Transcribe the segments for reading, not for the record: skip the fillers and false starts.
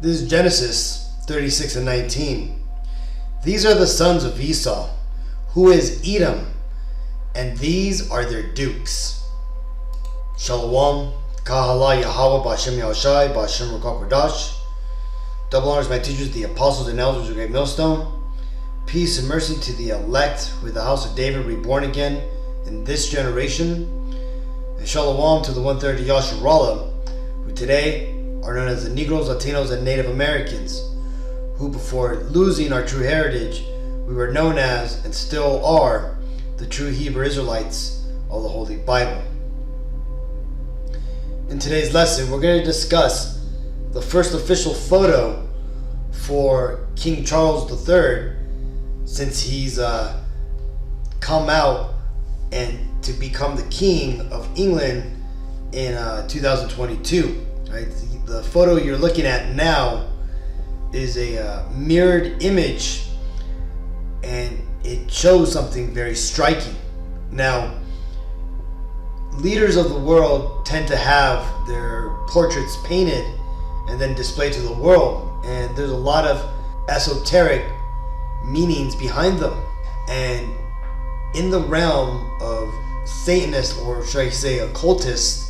This is Genesis 36 and 19. These are the sons of Esau, who is Edom, and these are their dukes. Shalom, Kahala Yahweh B'Hashem Yahushai B'Hashem Ruach HaKodesh. Double honors my teachers, the apostles and elders of the great millstone. Peace and mercy to the elect with the house of David reborn again in this generation. And shalom to the 1/3 Yasharallah, who today are known as the Negroes, Latinos, and Native Americans, who before losing our true heritage, we were known as, and still are, the true Hebrew Israelites of the Holy Bible. In today's lesson, we're going to discuss the first official photo for King Charles III, since he's come out and to become the King of England in 2022. Right? The photo you're looking at now is a mirrored image, and it shows something very striking. Now, leaders of the world tend to have their portraits painted and then displayed to the world, and there's a lot of esoteric meanings behind them. And in the realm of Satanists, or should I say occultists,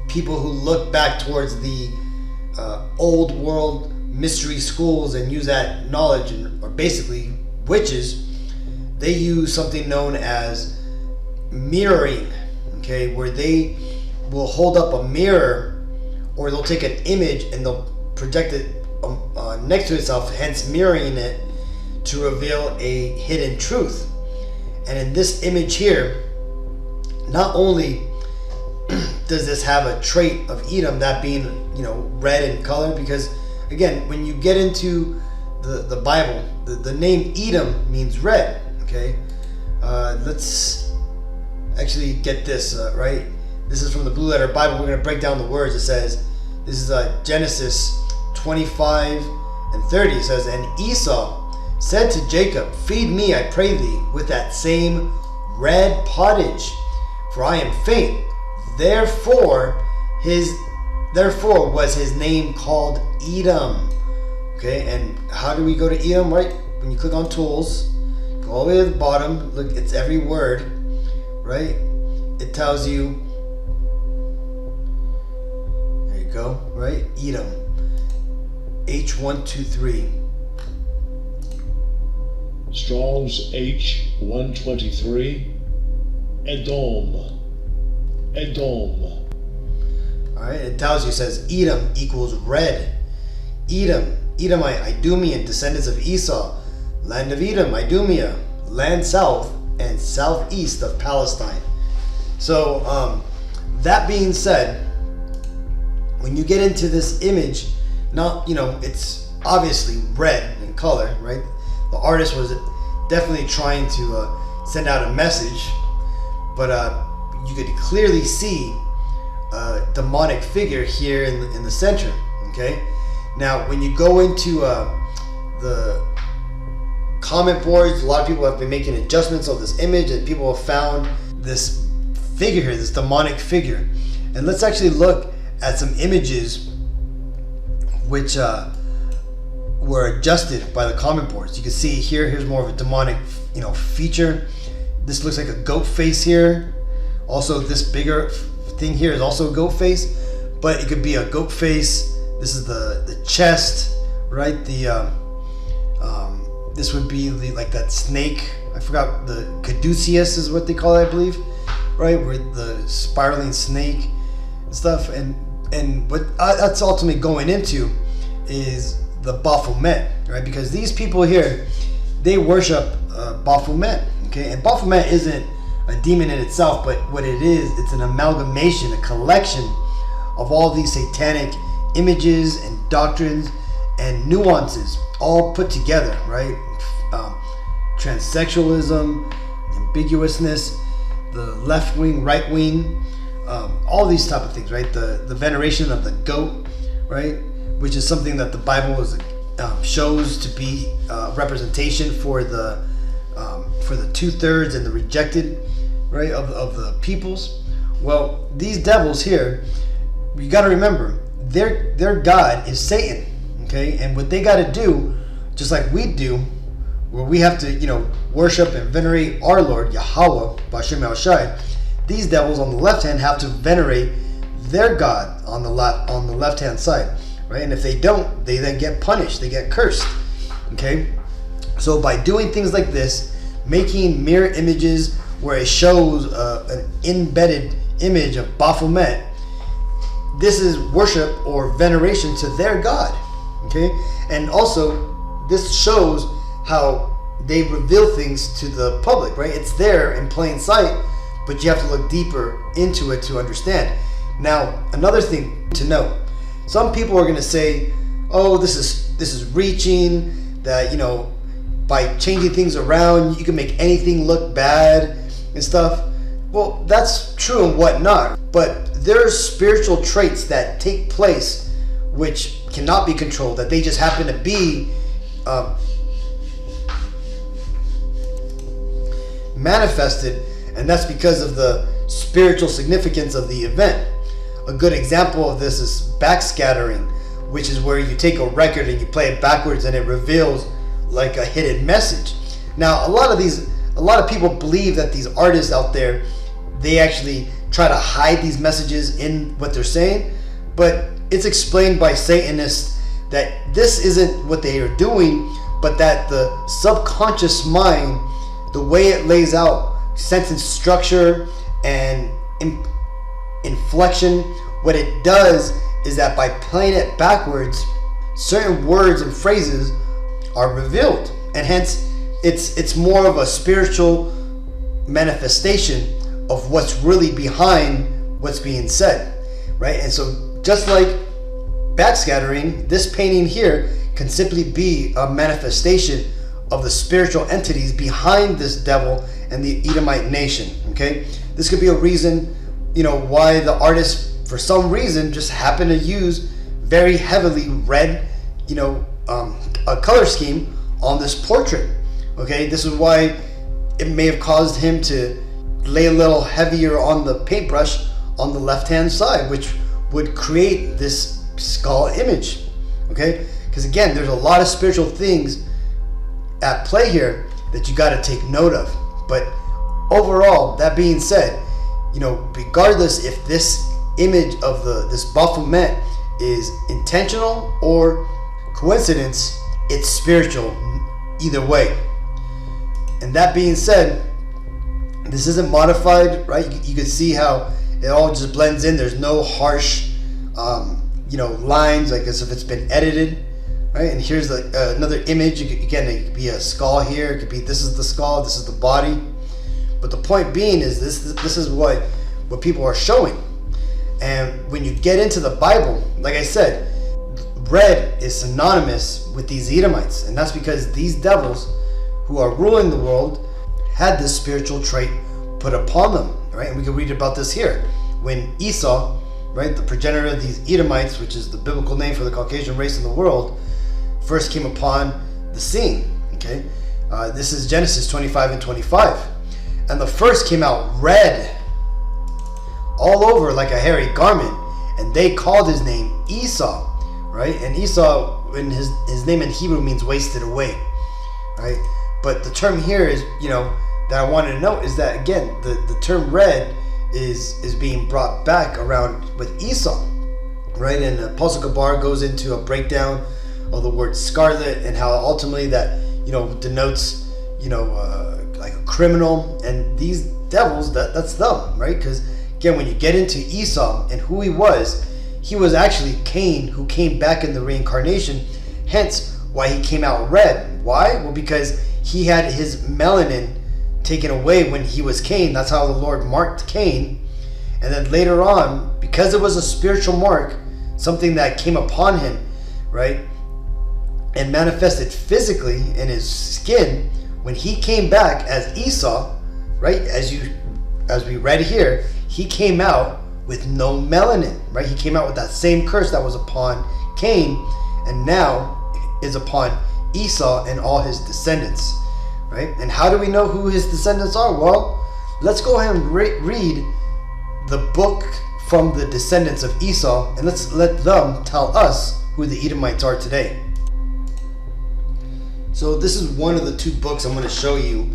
people who look back towards the old world mystery schools and use that knowledge, and are basically witches, they use something known as mirroring, okay, where they will hold up a mirror, or they'll take an image and they'll project it next to itself, hence mirroring it, to reveal a hidden truth. And in this image here, not only does this have a trait of Edom, that being, red in color, because again, when you get into the Bible, the name Edom means red, okay? Let's actually get this right. This is from the Blue Letter Bible. We're going to break down the words. It says, this is Genesis 25 and 30. It says, and Esau said to Jacob, feed me, I pray thee, with that same red pottage, for I am faint. Therefore was his name called Edom. Okay, and how do we go to Edom? Right, when you click on tools, go all the way to the bottom, look, it's every word, right? It tells you, there you go, right? Edom, H123. Strong's H123. Edom. Alright, it tells you, it says Edom equals red. Edomite, Idumean, descendants of Esau, land of Edom, Idumea, land south and southeast of Palestine. So, that being said, when you get into this image, it's obviously red in color, right? The artist was definitely trying to send out a message, but you could clearly see a demonic figure here in the center. Okay, now when you go into the comment boards, a lot of people have been making adjustments of this image, and people have found this figure here, this demonic figure. And let's actually look at some images which were adjusted by the comment boards. You can see here's more of a demonic feature. This looks like a goat face here. Also, this bigger thing here is also a goat face, but it could be a goat face. This is the chest, right? This would be like that snake. I forgot, the caduceus is what they call it, I believe, right? Where the spiraling snake and stuff. And what that's ultimately going into is the Baphomet, right? Because these people here, they worship Baphomet, okay? And Baphomet isn't a demon in itself, but what it is, it's an amalgamation, a collection of all these satanic images and doctrines and nuances all put together, right? Transsexualism, ambiguousness, the left wing, right wing, all these type of things, right? The veneration of the goat, right? Which is something that the Bible shows to be representation for the 2/3 and the rejected, right, of the peoples. Well, these devils here, you got to remember, their god is Satan. Okay, and what they got to do, just like we do, where we have to, worship and venerate our Lord, Yahweh, Bashem Yahushai, these devils on the left hand have to venerate their God on the left hand side, right? And if they don't, they then get punished, they get cursed. Okay, so by doing things like this, making mirror images where it shows an embedded image of Baphomet, this is worship or veneration to their God. Okay, and also this shows how they reveal things to the public, right? It's there in plain sight, but you have to look deeper into it to understand. Now, another thing to note: some people are going to say, "Oh, this is reaching that, by changing things around, you can make anything look bad and stuff." Well, that's true and whatnot, but there are spiritual traits that take place which cannot be controlled, that they just happen to be manifested, and that's because of the spiritual significance of the event. A good example of this is backscattering, which is where you take a record and you play it backwards and it reveals like a hidden message. Now, a lot of people believe that these artists out there, they actually try to hide these messages in what they're saying, but it's explained by Satanists that this isn't what they are doing, but that the subconscious mind, the way it lays out sentence structure and inflection, what it does is that by playing it backwards, certain words and phrases are revealed, and hence it's more of a spiritual manifestation of what's really behind what's being said, right? And so just like backscattering, this painting here can simply be a manifestation of the spiritual entities behind this devil and the Edomite nation. Okay, this could be a reason, why the artist, for some reason, just happened to use very heavily red, a color scheme on this portrait. Okay, this is why it may have caused him to lay a little heavier on the paintbrush on the left hand side, which would create this skull image. Okay, because again, there's a lot of spiritual things at play here that you got to take note of. But overall, that being said, regardless if this image of this Baphomet is intentional or coincidence, it's spiritual either way. And that being said, this isn't modified, right? You can see how it all just blends in. There's no harsh lines, like as if it's been edited, right? And here's another image. Again, it could be a skull here. It could be, this is the skull, this is the body. But the point being is this is what people are showing. And when you get into the Bible, like I said, red is synonymous with these Edomites, and that's because these devils who are ruling the world had this spiritual trait put upon them, right? And we can read about this here. When Esau, right, the progenitor of these Edomites, which is the biblical name for the Caucasian race in the world, first came upon the scene, okay? This is Genesis 25 and 25. And the first came out red, all over like a hairy garment, and they called his name Esau, right? And Esau, in his name in Hebrew, means wasted away, right? But the term here is, that I wanted to note is that, again, the term red is being brought back around with Esau, right? And Apostle Gabar goes into a breakdown of the word scarlet and how ultimately that, denotes, like a criminal. And these devils, that's them, right? Because, again, when you get into Esau and who he was actually Cain, who came back in the reincarnation, hence why he came out red. Why? Well, because he had his melanin taken away when he was Cain. That's how the Lord marked Cain. And then later on, because it was a spiritual mark, something that came upon him, right, and manifested physically in his skin, when he came back as Esau, right, as we read here, he came out with no melanin, right? He came out with that same curse that was upon Cain, and now is upon Esau and all his descendants, right? And how do we know who his descendants are? Well, let's go ahead and read the book from the descendants of Esau, and let's let them tell us who the Edomites are today. So this is one of the two books I'm going to show you.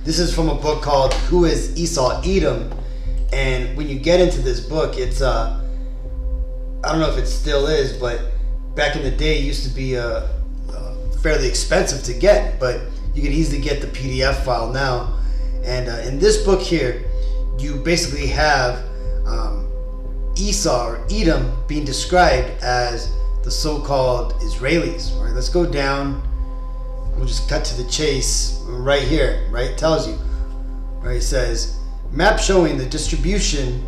This is from a book called Who is Esau, Edom? And when you get into this book, it's I don't know if it still is, but back in the day it used to be fairly expensive to get, but you can easily get the PDF file now. And in this book here, you basically have Esau or Edom being described as the so-called Israelis. All right, let's go down. We'll just cut to the chase right here. Right, it tells you. Right, it says map showing the distribution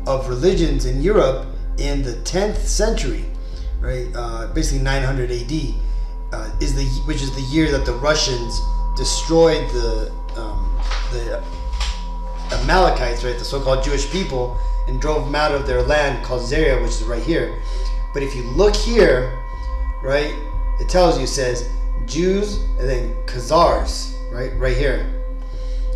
of religions in Europe in the 10th century. Right, basically 900 AD which is the year that the Russians destroyed the Amalekites, right, the so-called Jewish people, and drove them out of their land called Syria, which is right here. But if you look here, right, it tells you, it says Jews and then Khazars, right here.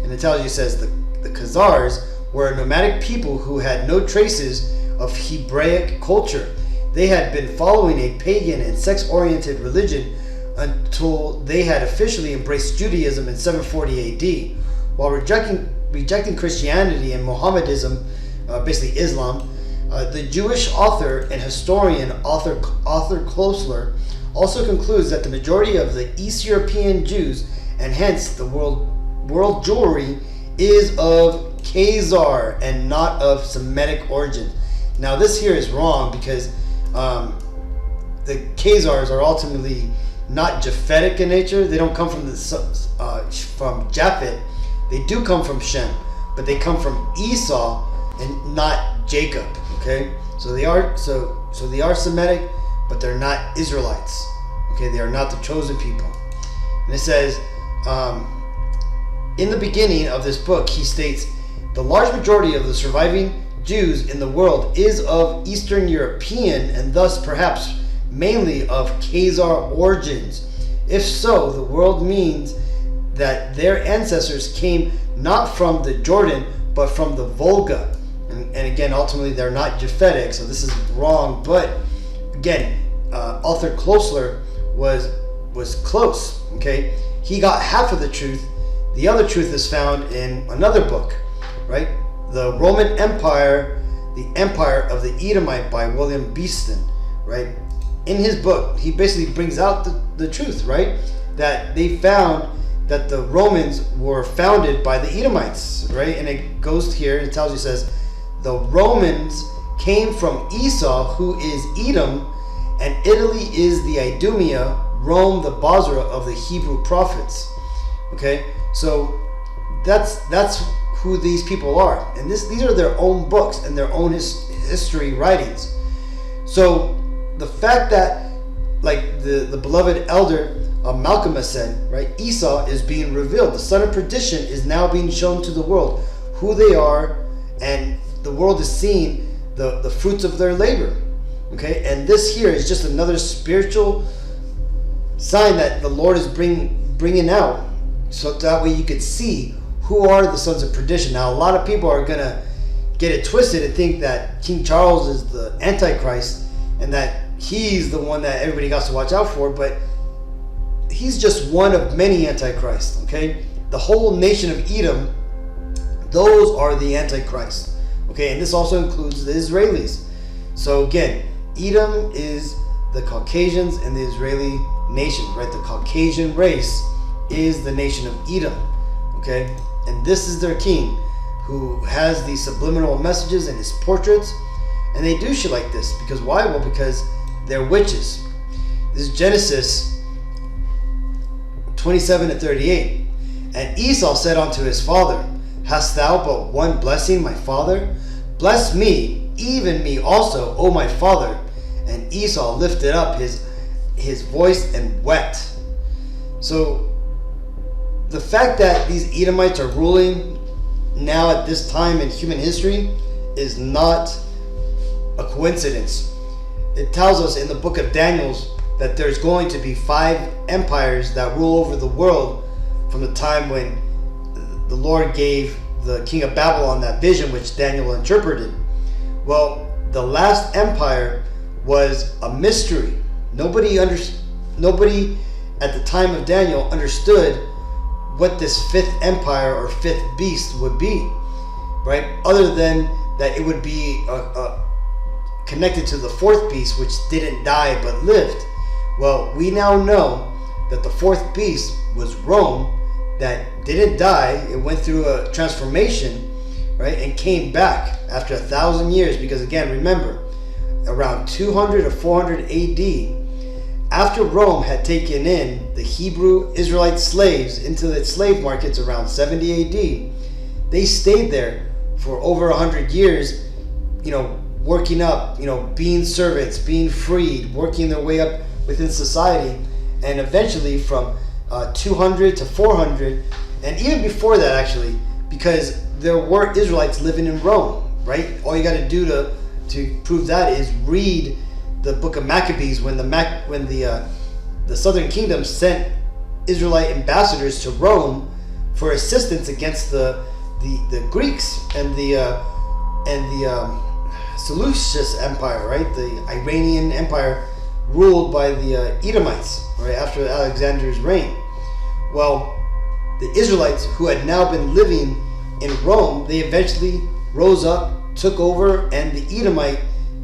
And it tells you, it says the Khazars were a nomadic people who had no traces of Hebraic culture. They had been following a pagan and sex-oriented religion until they had officially embraced Judaism in 740 AD. While rejecting Christianity and Mohammedanism, basically Islam, the Jewish author and historian Arthur Koestler also concludes that the majority of the East European Jews, and hence the world Jewry, is of Khazar and not of Semitic origin. Now this here is wrong because the Khazars are ultimately not Japhetic in nature. They don't come from from Japhet. They do come from Shem, but they come from Esau and not Jacob. Okay, so they are Semitic, but they're not Israelites. Okay, they are not the chosen people. And it says, in the beginning of this book, he states, the large majority of the surviving Jews in the world is of Eastern European and thus perhaps mainly of Khazar origins. If so, the world means that their ancestors came not from the Jordan but from the Volga. And again, ultimately they're not Japhetic, so this is wrong. But again, Arthur Koestler was close. Okay, he got half of the truth. The other truth is found in another book, right? The Roman Empire, the Empire of the Edomite by William Beeston, right? In his book, he basically brings out the truth, right? That they found that the Romans were founded by the Edomites, right? And it goes here, it tells you, says, the Romans came from Esau, who is Edom, and Italy is the Idumea, Rome the Basra of the Hebrew prophets. Okay, so that's who these people are, and these are their own books and their own history writings. So the fact that, like the beloved elder Malcolm has said, right, Esau is being revealed. The son of perdition is now being shown to the world who they are, and the world is seeing the fruits of their labor. Okay, and this here is just another spiritual sign that the Lord is bringing out, so that way you could see who are the sons of perdition. Now, a lot of people are gonna get it twisted and think that King Charles is the Antichrist and that he's the one that everybody got to watch out for, but he's just one of many Antichrists. Okay, the whole nation of Edom, those are the Antichrist. Okay, and this also includes the Israelis. So again, Edom is the Caucasians and the Israeli nation, right? The Caucasian race is the nation of Edom. Okay, and this is their king, who has these subliminal messages in his portraits, and they do shit like this because why? Well, because they're witches. This is Genesis 27-38. And Esau said unto his father, hast thou but one blessing, my father? Bless me, even me also, O my father. And Esau lifted up his voice and wept. So the fact that these Edomites are ruling now at this time in human history is not a coincidence. It tells us in the book of Daniel that there's going to be 5 empires that rule over the world from the time when the Lord gave the king of Babylon that vision which Daniel interpreted. Well, the last empire was a mystery. Nobody at the time of Daniel understood what this fifth empire or fifth beast would be, right? Other than that it would be connected to the fourth beast, which didn't die but lived. Well, we now know that the fourth beast was Rome, that didn't die. It went through a transformation, right, and came back after 1,000 years. Because again, remember, around 200 or 400 AD, after Rome had taken in the Hebrew Israelite slaves into the slave markets around 70 AD, they stayed there for over 100 years, working up, being servants, being freed, working their way up within society, and eventually from 200 to 400, and even before that actually, because there were Israelites living in Rome, right? All you got to do to prove that is read the book of Maccabees when the southern kingdom sent Israelite ambassadors to Rome for assistance against the Greeks and the Seleucid Empire, right? The Iranian Empire ruled by the Edomites, right, after Alexander's reign. Well, the Israelites who had now been living in Rome, they eventually rose up, took over, and the Edomite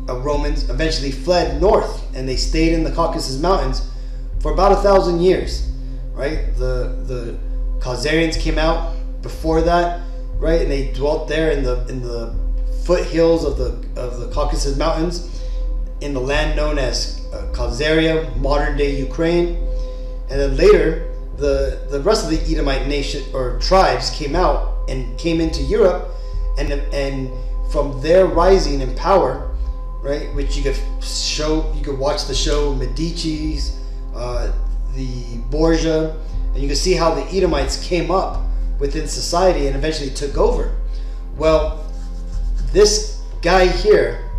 Romans eventually fled north, and they stayed in the Caucasus Mountains for about 1,000 years, right? The Khazarians came out before that, right, and they dwelt there in the foothills of the Caucasus Mountains, in the land known as Khazaria, modern day Ukraine. And then later, the rest of the Edomite nation or tribes came out and came into Europe, and from their rising in power, right, which you could watch the show Medici's, the Borgia, and you can see how the Edomites came up within society and eventually took over. Well, this guy here,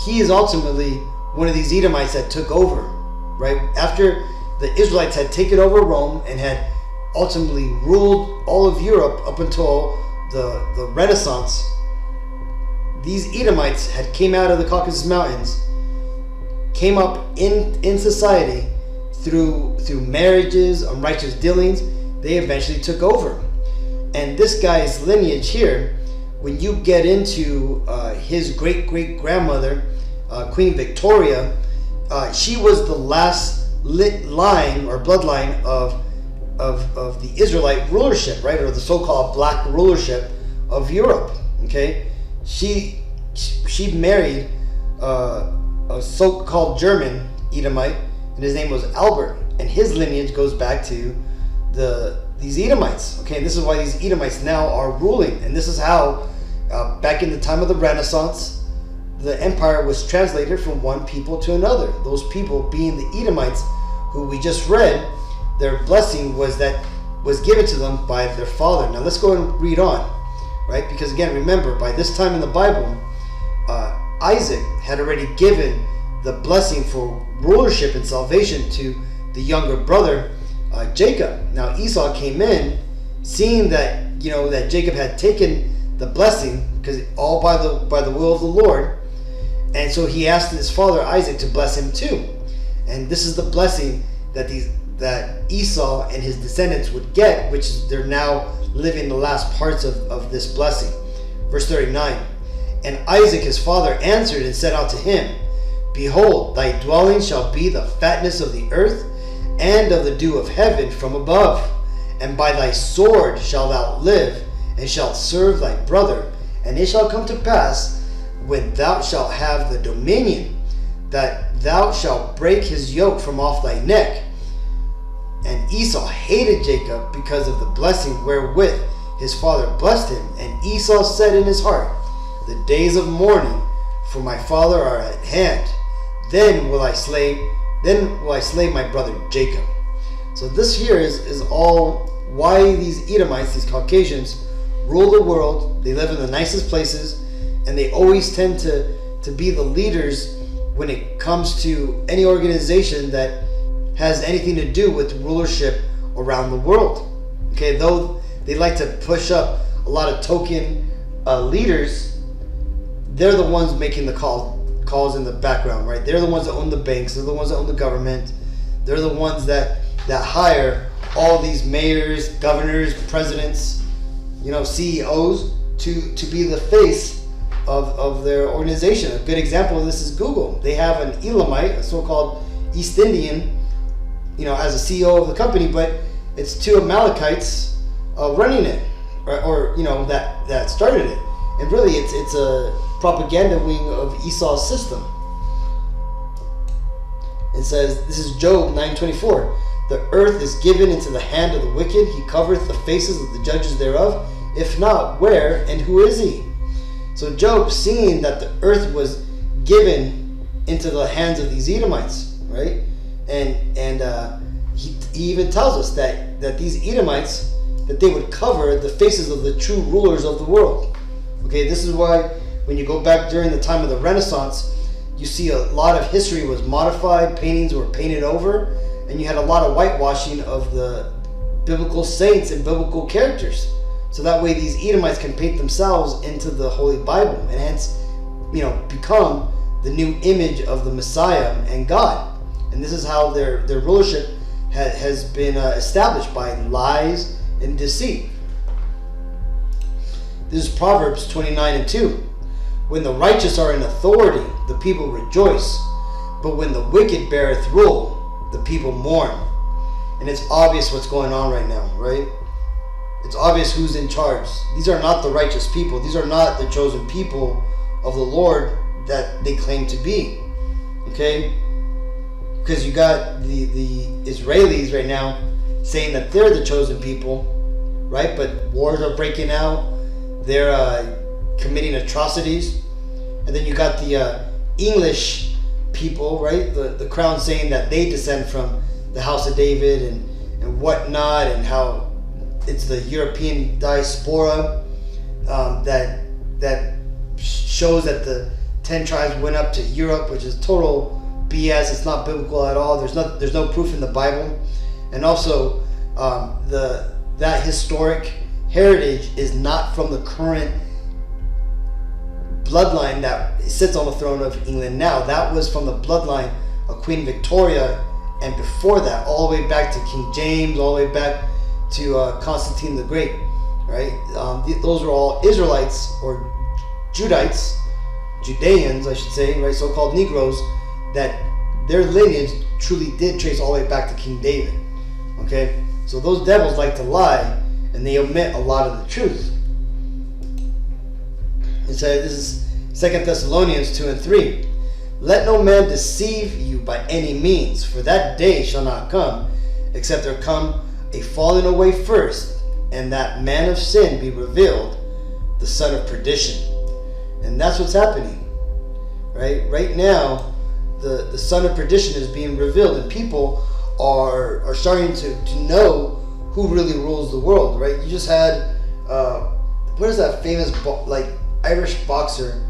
he is ultimately one of these Edomites that took over, right? After the Israelites had taken over Rome and had ultimately ruled all of Europe up until the Renaissance, these Edomites had came out of the Caucasus Mountains, came up in society through marriages, unrighteous dealings. They eventually took over. And this guy's lineage here, when you get into his great-great-grandmother, Queen Victoria, she was the last line or bloodline of the Israelite rulership, right, or the so-called black rulership of Europe. Okay, she married a so-called German Edomite, and his name was Albert, and his lineage goes back to these Edomites. Okay, and this is why these Edomites now are ruling, and this is how back in the time of the Renaissance, the empire was translated from one people to another. Those people being the Edomites, who we just read, their blessing was given to them by their father. Now let's go and read on, right? Because again, remember, by this time in the Bible, Isaac had already given the blessing for rulership and salvation to the younger brother, Jacob. Now Esau came in, seeing that that Jacob had taken the blessing, because all by the will of the Lord, and so he asked his father Isaac to bless him too. And this is the blessing that Esau and his descendants would get, which they're now living the last parts of this blessing. Verse 39. And Isaac his father answered and said unto him, Behold, thy dwelling shall be the fatness of the earth, and of the dew of heaven from above. And by thy sword shalt thou live, and shalt serve thy brother. And it shall come to pass, when thou shalt have the dominion, that thou shalt break his yoke from off thy neck. And Esau hated Jacob because of the blessing wherewith his father blessed him. And Esau said in his heart, The days of mourning for my father are at hand. Then will I slay my brother Jacob. So this here is all why these Edomites, these Caucasians, rule the world. They live in the nicest places, and they always tend to be the leaders when it comes to any organization that has anything to do with rulership around the world. Okay, though they like to push up a lot of token leaders, they're the ones making the calls in the background, right? They're the ones that own the banks. They're the ones that own the government. They're the ones that hire all these mayors, governors, presidents, CEOs to be the face of their organization. A good example of this is Google. They have an Elamite, a so-called East Indian, as a CEO of the company, but it's two Amalekites running it, or that started it. And really, it's a propaganda wing of Esau's system. It says, this is Job 9:24. The earth is given into the hand of the wicked. He covereth the faces of the judges thereof. If not, where and who is he? So Job, seeing that the earth was given into the hands of these Edomites, right? And he even tells us that these Edomites, that they would cover the faces of the true rulers of the world. Okay, this is why when you go back during the time of the Renaissance, you see a lot of history was modified, paintings were painted over, and you had a lot of whitewashing of the biblical saints and biblical characters. So that way these Edomites can paint themselves into the Holy Bible and hence, become the new image of the Messiah and God. And this is how their rulership has been established by lies and deceit. This is Proverbs 29:2. When the righteous are in authority, the people rejoice. But when the wicked beareth rule, the people mourn. And it's obvious what's going on right now, right? It's obvious who's in charge. These are not the righteous people. These are not the chosen people of the Lord that they claim to be. Okay? Because you got the Israelis right now saying that they're the chosen people, right? But wars are breaking out. They're committing atrocities. And then you got the English people, right? The crown saying that they descend from the house of David and whatnot, and how it's the European diaspora that shows that the 10 tribes went up to Europe, which is total BS. It's not biblical at all. There's no proof in the Bible. And also that historic heritage is not from the current bloodline that sits on the throne of England now. That was from the bloodline of Queen Victoria, and before that, all the way back to King James, all the way back to Constantine the Great, right? Those were all Israelites or Judites, Judeans, I should say, right? So-called Negroes, that their lineage truly did trace all the way back to King David. Okay, so those devils like to lie, and they omit a lot of the truth. It says, this is 2 Thessalonians 2:3. Let no man deceive you by any means, for that day shall not come, except there come a falling away first, and that man of sin be revealed, the son of perdition. And that's what's happening, right? Right now, the son of perdition is being revealed, and people are starting to know who really rules the world, right? You just had, what is that famous, Irish boxer?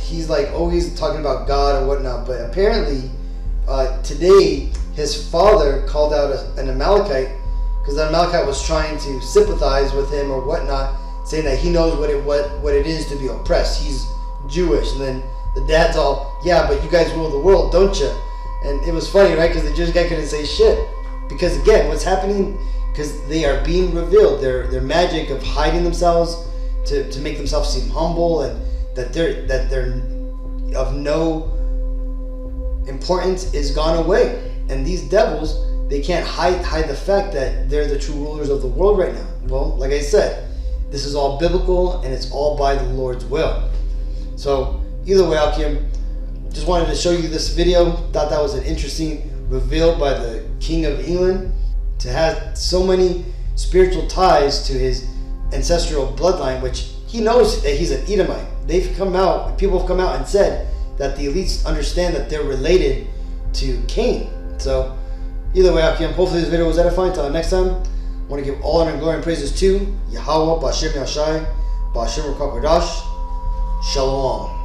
He's always talking about God and whatnot, but apparently today his father called out an Amalekite, because the Amalekite was trying to sympathize with him or whatnot, saying that he knows what it is to be oppressed. He's Jewish, and then the dad's all, yeah, but you guys rule the world, don't you? And it was funny, right? Because the Jewish guy couldn't say shit, because again, what's happening? Because they are being revealed. Their magic of hiding themselves to make themselves seem humble, and that they're of no importance is gone away. And these devils, they can't hide the fact that they're the true rulers of the world right now. Well, like I said, this is all biblical, and it's all by the Lord's will. So either way, Akim, just wanted to show you this video. Thought that was an interesting reveal by the King of England, to have so many spiritual ties to his ancestral bloodline, which he knows that he's an Edomite. People have come out and said that the elites understand that they're related to Cain. So either way, Akim, hopefully this video was edifying. Until next time, I want to give all honor and glory and praises to Yahweh, Ba'ashem Yashai, Ba'ashem Rakakodash. Shalom.